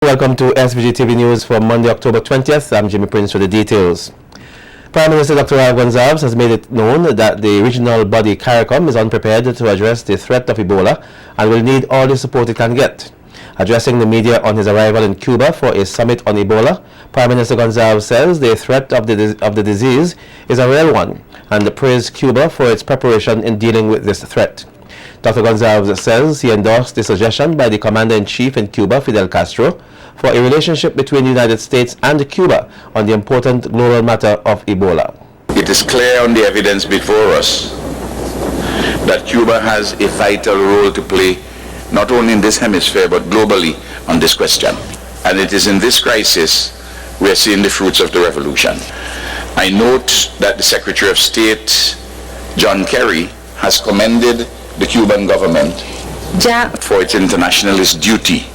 Welcome to SVG-TV News for Monday, October 20th. I'm Jimmy Prince with the details. Prime Minister Dr. Gonsalves has made it known that the regional body CARICOM is unprepared to address the threat of Ebola and will need all the support it can get. Addressing the media on his arrival in Cuba for a summit on Ebola, Prime Minister Gonsalves says the threat of the disease is a real one and praised Cuba for its preparation in dealing with this threat. Dr. Gonsalves says he endorsed the suggestion by the Commander-in-Chief in Cuba, Fidel Castro, for a relationship between the United States and Cuba on the important global matter of Ebola. It is clear on the evidence before us that Cuba has a vital role to play, not only in this hemisphere but globally on this question. And it is in this crisis we are seeing the fruits of the revolution. I note that the Secretary of State, John Kerry, has commended the Cuban government for its internationalist duty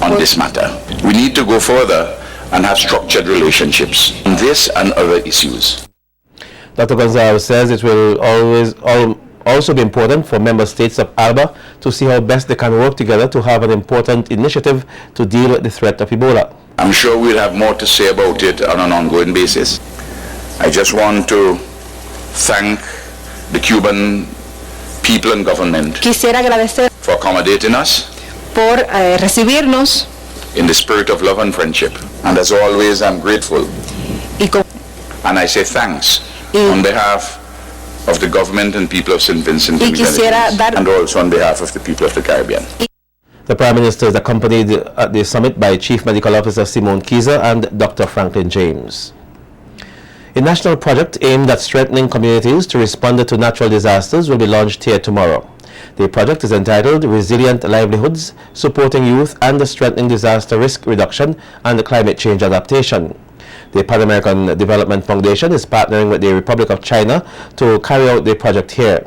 on this matter. We need to go further and have structured relationships on this and other issues. Dr. Gonsalves says it will also be important for member states of ALBA to see how best they can work together to have an important initiative to deal with the threat of Ebola. I'm sure we'll have more to say about it on an ongoing basis. I just want to thank the Cuban people and government for accommodating us por recibirnos in the spirit of love and friendship. And as always, I'm grateful. And I say thanks on behalf of the government and people of St. Vincent and also on behalf of the people of the Caribbean. The Prime Minister is accompanied at the summit by Chief Medical Officer Simone Kiza and Dr. Franklin James. A national project aimed at strengthening communities to respond to natural disasters will be launched here tomorrow. The project is entitled Resilient Livelihoods, Supporting Youth and Strengthening Disaster Risk Reduction and Climate Change Adaptation. The Pan American Development Foundation is partnering with the Republic of China to carry out the project here.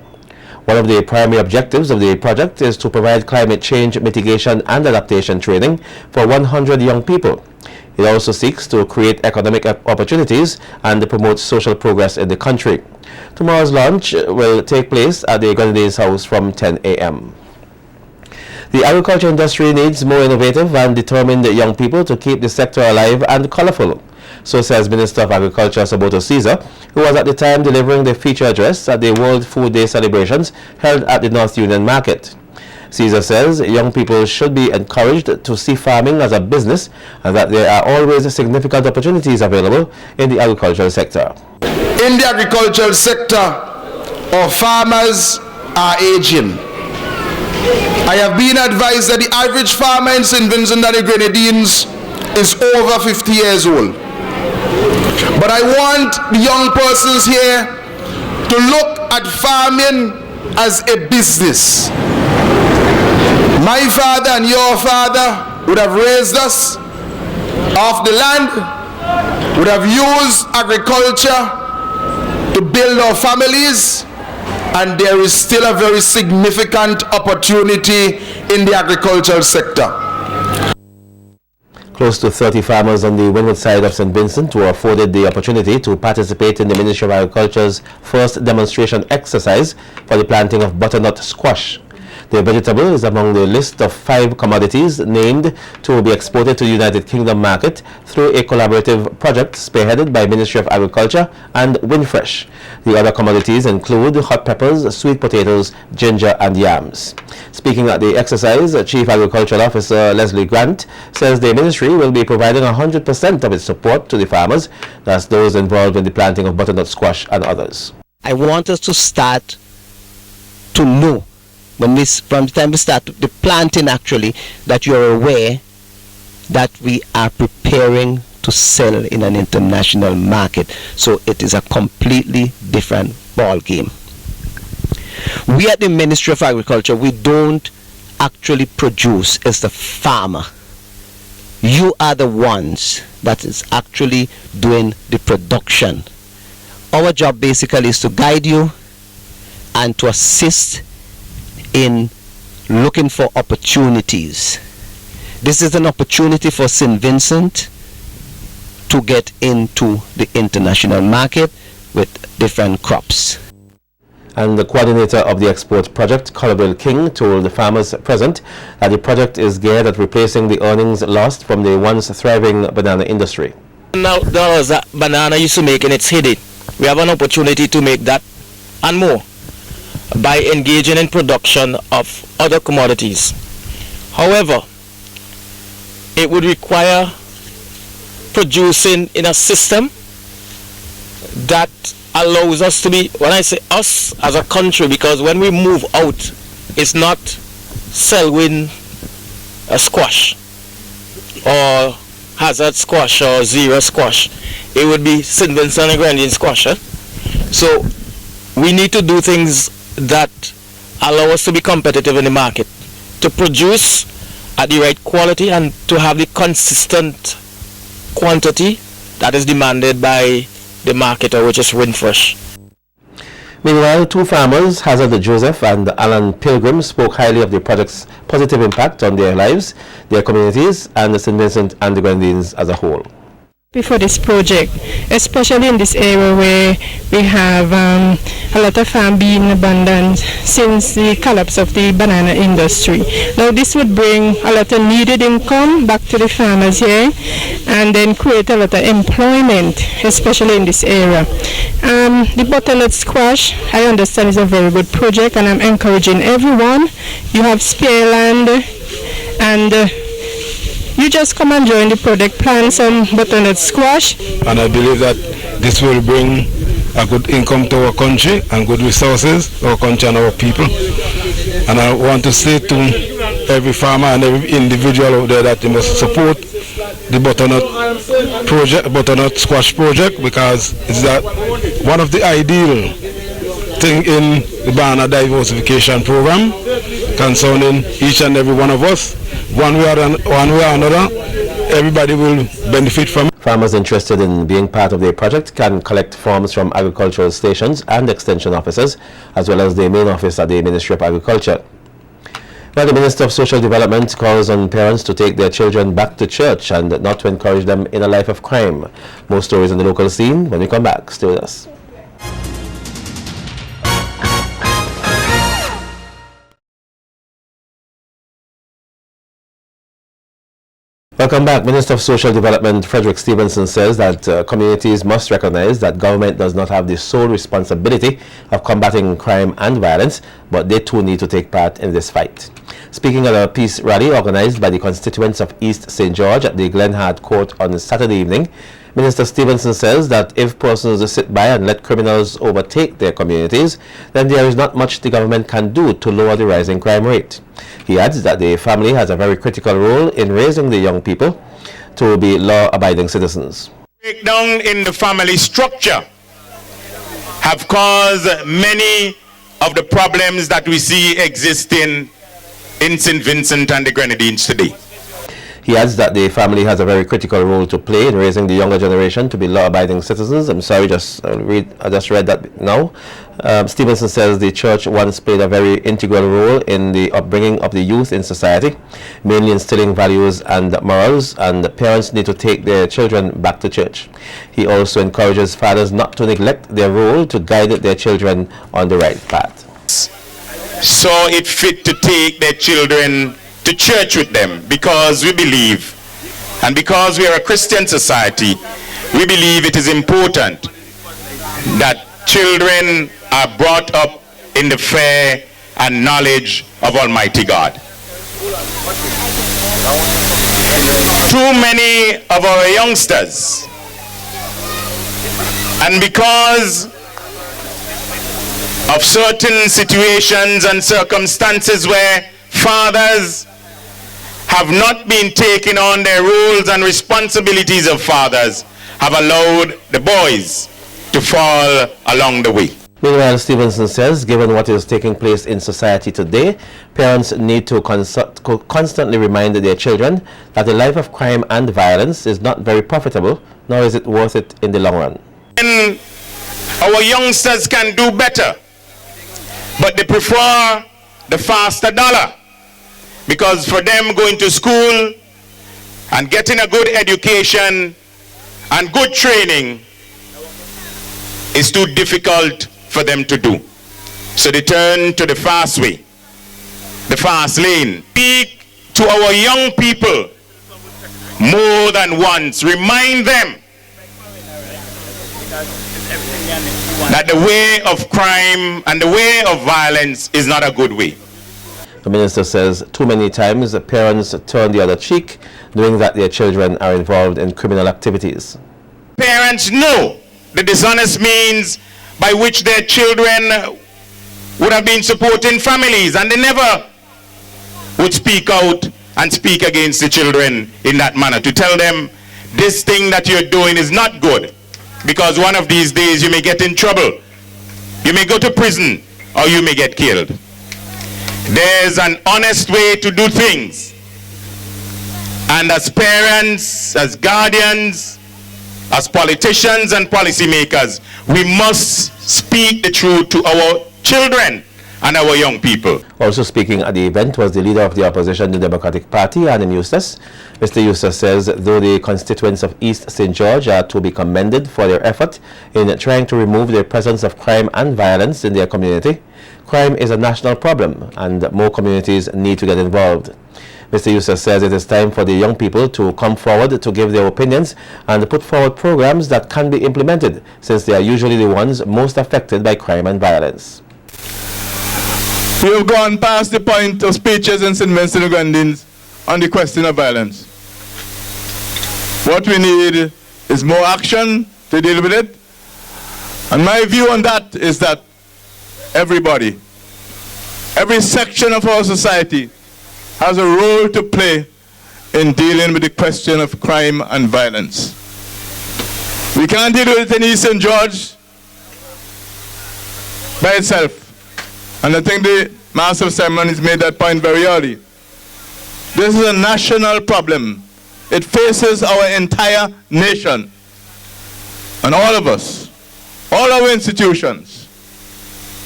One of the primary objectives of the project is to provide climate change mitigation and adaptation training for 100 young people. It also seeks to create economic opportunities and promote social progress in the country. Tomorrow's launch will take place at the Grenadines House from 10 a.m. The agriculture industry needs more innovative and determined young people to keep the sector alive and colorful. So says Minister of Agriculture Saboto, who was at the time delivering the feature address at the World Food Day celebrations held at the North Union Market. Caesar says young people should be encouraged to see farming as a business and that there are always significant opportunities available in the agricultural sector. In the agricultural sector, our farmers are aging. I have been advised that the average farmer in St. Vincent and the Grenadines is over 50 years old. But I want the young persons here to look at farming as a business. My father and your father would have raised us off the land, would have used agriculture to build our families, and there is still a very significant opportunity in the agricultural sector. Close to 30 farmers on the windward side of St. Vincent were afforded the opportunity to participate in the Ministry of Agriculture's first demonstration exercise for the planting of butternut squash. The vegetable is among the list of 5 commodities named to be exported to the United Kingdom market through a collaborative project spearheaded by Ministry of Agriculture and Windfresh. The other commodities include hot peppers, sweet potatoes, ginger and yams. Speaking at the exercise, Chief Agricultural Officer Leslie Grant says the ministry will be providing 100% of its support to the farmers, that's those involved in the planting of butternut squash and others. I want us to start to know from the time we start the planting actually, that you're aware that we are preparing to sell in an international market. So it is a completely different ball game. We at the Ministry of Agriculture, we don't actually produce, it's the farmer. You are the ones that is actually doing the production. Our job basically is to guide you and to assist in looking for opportunities. This is an opportunity for St. Vincent to get into the international market with different crops. And the coordinator of the export project, Colville King, told the farmers present that the project is geared at replacing the earnings lost from the once thriving banana industry. Now, dollars that banana used to make in its heyday, we have an opportunity to make that and more by engaging in production of other commodities. However, it would require producing in a system that allows us to be, when I say us as a country, because when we move out, it's not Selwyn squash or hazard squash or zero squash. It would be St. Vincent and Grenadine squash. So we need to do things that allow us to be competitive in the market, to produce at the right quality and to have the consistent quantity that is demanded by the marketer, which is Windfresh. Meanwhile, two farmers, Hazard Joseph and Alan Pilgrim, spoke highly of the project's positive impact on their lives, their communities, and the St. Vincent and the Grenadines as a whole. For this project, especially in this area where we have a lot of farm being abandoned since the collapse of the banana industry. Now this would bring a lot of needed income back to the farmers here and then create a lot of employment, especially in this area. The butternut squash, I understand, is a very good project, and I'm encouraging everyone. You have spare land and you just come and join the project, plant some butternut squash. And I believe that this will bring a good income to our country and good resources to our country and our people. And I want to say to every farmer and every individual out there that they must support the butternut squash project, because it's that one of the ideal thing in the banana diversification program concerning each and every one of us. One way or another, everybody will benefit from it. Farmers interested in being part of the project can collect forms from agricultural stations and extension officers, as well as the main office at the Ministry of Agriculture. Now, the Minister of Social Development calls on parents to take their children back to church and not to encourage them in a life of crime. More stories on the local scene when we come back. Stay with us. Welcome back. Minister of Social Development Frederick Stephenson says that communities must recognize that government does not have the sole responsibility of combating crime and violence, but they too need to take part in this fight. Speaking at a peace rally organized by the constituents of East St. George at the Glenhard Court on Saturday evening, Minister Stephenson says that if persons sit by and let criminals overtake their communities, then there is not much the government can do to lower the rising crime rate. He adds that the family has a very critical role in raising the young people to be law-abiding citizens. Breakdown in the family structure have caused many of the problems that we see existing in St. Vincent and the Grenadines today. He adds that the family has a very critical role to play in raising the younger generation to be law-abiding citizens. I'm sorry, I just read that now. Stevenson says the church once played a very integral role in the upbringing of the youth in society, mainly instilling values and morals, and parents need to take their children back to church. He also encourages fathers not to neglect their role to guide their children on the right path. So it fit to take their children to church with them, because we believe, and because we are a Christian society, we believe it is important that children are brought up in the fear and knowledge of Almighty God. Too many of our youngsters, and because of certain situations and circumstances where fathers have not been taking on their roles and responsibilities of fathers, have allowed the boys to fall along the way. Meanwhile, Stevenson says, given what is taking place in society today, parents need to constantly remind their children that a life of crime and violence is not very profitable, nor is it worth it in the long run. And our youngsters can do better, but they prefer the faster dollar, because for them going to school and getting a good education and good training is too difficult for them to do. So they turn to the fast way, the fast lane. Speak to our young people more than once. Remind them that the way of crime and the way of violence is not a good way. The minister says too many times the parents turn the other cheek, knowing that their children are involved in criminal activities. Parents know the dishonest means by which their children would have been supporting families, and they never would speak out and speak against the children in that manner, to tell them this thing that you're doing is not good, because one of these days you may get in trouble, you may go to prison, or you may get killed. There's an honest way to do things, and as parents, as guardians, as politicians and policymakers, we must speak the truth to our children and our young people. Also speaking at the event was the leader of the opposition, the Democratic Party, Arnhim Eustace. Mr. Eustace says though the constituents of East St. George are to be commended for their effort in trying to remove the presence of crime and violence in their community, crime is a national problem and more communities need to get involved. Mr. Eustace says it is time for the young people to come forward to give their opinions and put forward programs that can be implemented, since they are usually the ones most affected by crime and violence. We have gone past the point of speeches in St. Vincent and Grenadines on the question of violence. What we need is more action to deal with it. And my view on that is that everybody, every section of our society has a role to play in dealing with the question of crime and violence. We can't deal with it in East St. George by itself. And I think the Master of Ceremonies made that point very early. This is a national problem. It faces our entire nation. And all of us, all our institutions,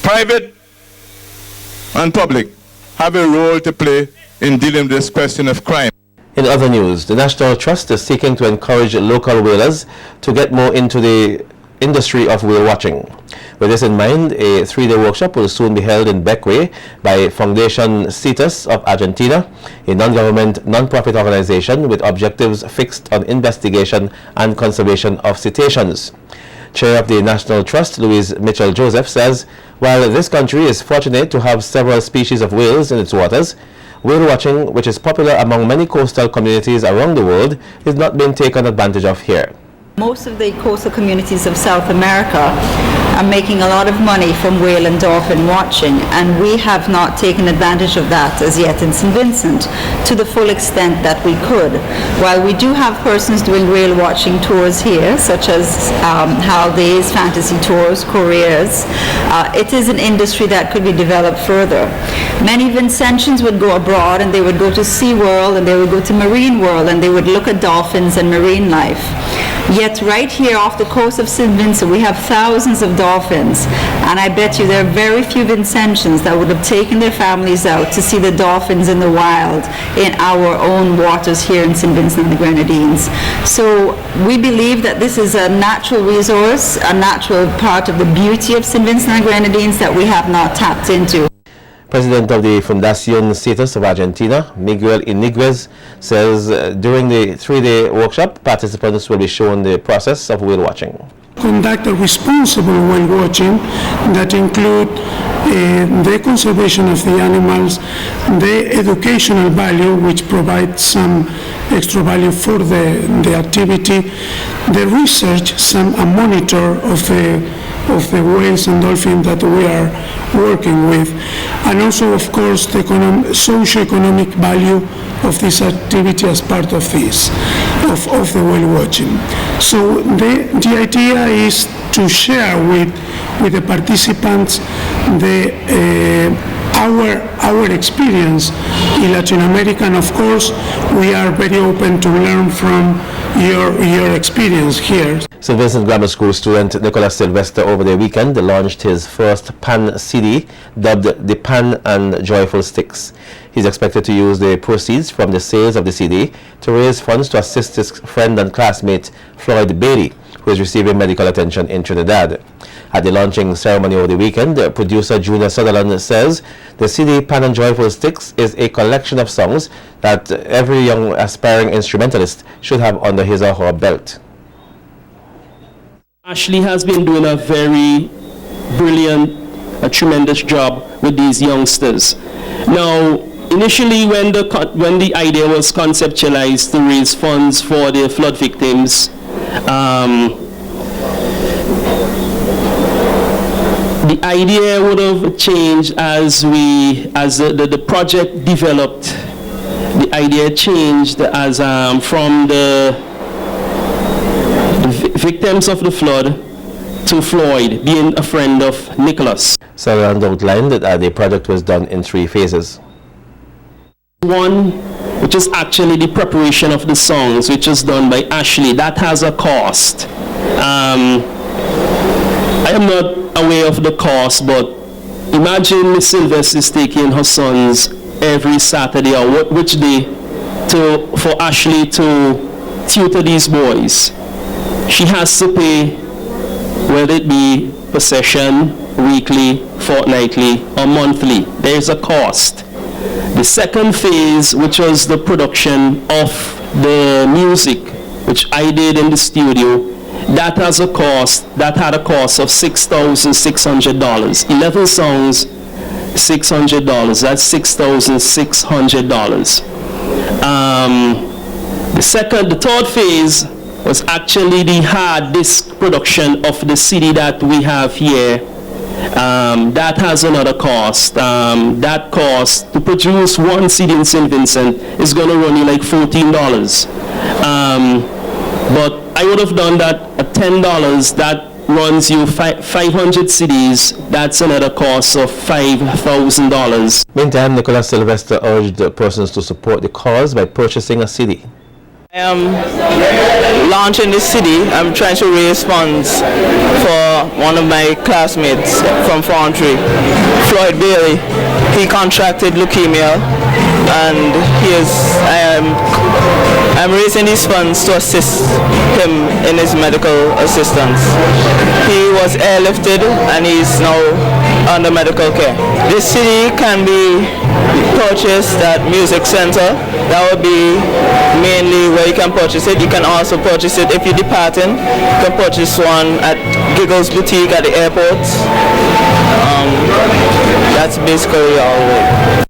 private and public, have a role to play in dealing with this question of crime. In other news, the National Trust is seeking to encourage local whalers to get more into the industry of whale watching. With this in mind, a 3-day workshop will soon be held in Beckway by Foundation Eustace of Argentina, a non-government, non-profit organization with objectives fixed on investigation and conservation of cetaceans. Chair of the National Trust, Louise Mitchell-Joseph, says while this country is fortunate to have several species of whales in its waters, whale watching, which is popular among many coastal communities around the world, is not being taken advantage of here. Most of the coastal communities of South America are making a lot of money from whale and dolphin watching, and we have not taken advantage of that as yet in St. Vincent to the full extent that we could. While we do have persons doing whale watching tours here, such as holidays, fantasy tours, careers, it is an industry that could be developed further. Many Vincentians would go abroad and they would go to SeaWorld and they would go to Marine World and they would look at dolphins and marine life. Yet right here off the coast of St. Vincent, we have thousands of dolphins, and I bet you there are very few Vincentians that would have taken their families out to see the dolphins in the wild in our own waters here in St. Vincent and the Grenadines. So we believe that this is a natural resource, a natural part of the beauty of St. Vincent and the Grenadines that we have not tapped into. President of the Fundación Eustace of Argentina, Miguel Iniguez, says during the 3-day workshop, participants will be shown the process of whale watching. Conduct a responsible whale watching that include the conservation of the animals, the educational value, which provides some extra value for the activity, the research, a monitor of the whales and dolphins that we are working with, and also, of course, the socio-economic value of this activity as part of this, of the whale watching. So the idea is to share with the participants our experience in Latin America, and of course we are very open to learn from your experience here. St. Vincent Grammar School student Nikolas Sylvester over the weekend launched his first Pan CD dubbed The Pan and Joyful Sticks. He's expected to use the proceeds from the sales of the CD to raise funds to assist his friend and classmate Floyd Bailey, who is receiving medical attention in Trinidad. At the launching ceremony over the weekend, producer Junior Sutherland says the CD Pan and Joyful Sticks is a collection of songs that every young aspiring instrumentalist should have under his or her belt. Ashley has been doing a very brilliant, a tremendous job with these youngsters. Now, initially when the idea was conceptualized to raise funds for the flood victims, the idea would have changed as the project developed. The idea changed as from the victims of the flood to Floyd being a friend of Nikolas. Sutherland outlined that the project was done in 3 phases. One, which is actually the preparation of the songs, which is done by Ashley. That has a cost. I am not aware of the cost, but imagine Miss Sylvester is taking her sons every Saturday or which day for Ashley to tutor these boys. She has to pay, whether it be per session, weekly, fortnightly, or monthly. There is a cost. The second phase, which was the production of the music, which I did in the studio, that has a cost. That had a cost of $6,600. 11 songs, $600. That's $6,600. The third phase was actually the hard disk production of the CD that we have here. That has another cost. That cost to produce one CD in St. Vincent is going to run you like $14. But I would have done that at $10. That runs you 500 CDs. That's another cost of $5,000. Meantime, Nikolas Sylvester urged persons to support the cause by purchasing a CD. I am launching this CD. I'm trying to raise funds for one of my classmates from Form 3, Floyd Bailey. He contracted leukemia, and I'm raising these funds to assist him in his medical assistance. He was airlifted and he's now under medical care. This CD can be purchased at Music Center. That would be mainly where you can purchase it. You can also purchase it if you're departing. You can purchase one at Giggles Boutique at the airport. That's basically all of it.